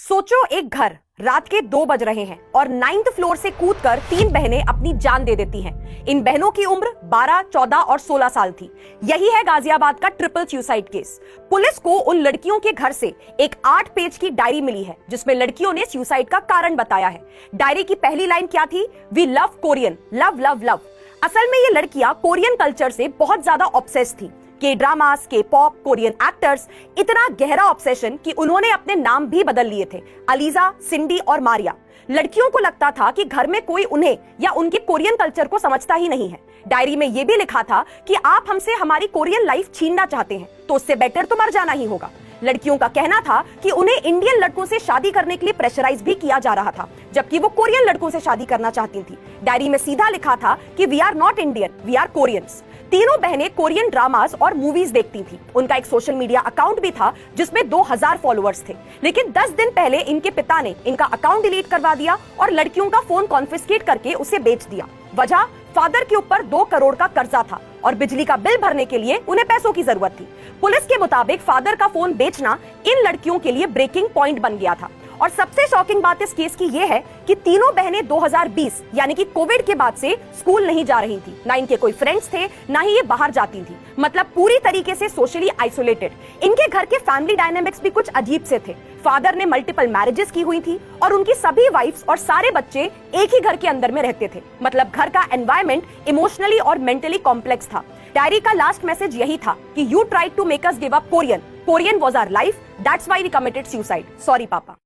सोचो, एक घर, रात के 2 बज रहे हैं और 9th फ्लोर से कूदकर 3 बहनें अपनी जान दे देती हैं। इन बहनों की उम्र 12, 14 और 16 साल थी। यही है गाजियाबाद का ट्रिपल सुसाइड केस। पुलिस को उन लड़कियों के घर से एक 8 पेज की डायरी मिली है जिसमें लड़कियों ने सुसाइड का कारण बताया है। डायरी की पहली लाइन क्या थी? We love Korean, love love love. असल में ये लड़कियां कोरियन कल्चर से बहुत ज्यादा ऑब्सेस थी। के ड्रामास, के पॉप, कोरियन एक्टर्स, इतना गहरा ऑब्सेशन कि उन्होंने अपने नाम भी बदल लिए थे, अलीजा, सिंडी और मारिया। लड़कियों को लगता था कि घर में कोई उन्हें या उनके कोरियन कल्चर को समझता ही नहीं है। डायरी में यह भी लिखा था कि आप हमसे हमारी कोरियन लाइफ छीनना चाहते हैं तो उससे बेटर तो मर जाना ही होगा। लड़कियों का कहना था कि उन्हें इंडियन लड़कों से शादी करने के लिए प्रेशराइज भी किया जा रहा था, जबकि वो कोरियन लड़कों से शादी करना चाहती थी। डायरी में सीधा लिखा था कि we are not Indian, we are Koreans. तीनों बहनें कोरियन ड्रामास और मूवीज देखती थी। उनका एक सोशल मीडिया अकाउंट भी था जिसमें 2000 फॉलोअर्स थे। लेकिन 10 दिन पहले इनके पिता ने इनका अकाउंट डिलीट करवा दिया और लड़कियों का फोन कॉन्फिस्केट करके उसे बेच दिया। वजह, फादर के ऊपर 2 करोड़ का कर्जा था और बिजली का बिल भरने के लिए उन्हें पैसों की जरूरत थी। पुलिस के मुताबिक फादर का फोन बेचना इन लड़कियों के लिए ब्रेकिंग पॉइंट बन गया था। और सबसे शॉकिंग बात इस केस की यह है कि तीनों बहनें 2020 यानी कि कोविड के बाद से स्कूल नहीं जा रही थी। ना इनके कोई फ्रेंड्स थे, ना ही ये बाहर जाती थी, मतलब पूरी तरीके से सोशली आइसोलेटेड। इनके घर के फैमिली डायनामिक्स भी कुछ अजीब से थे। फादर ने मल्टीपल मैरिजेस की हुई थी और उनकी सभी वाइफ्स और सारे बच्चे एक ही घर के अंदर में रहते थे। मतलब घर का एनवायरनमेंट इमोशनली और मेंटली कॉम्प्लेक्स था। डायरी का लास्ट मैसेज यही था कि you tried to make us give up Korean, Korean was our life, that's why we committed suicide, sorry पापा।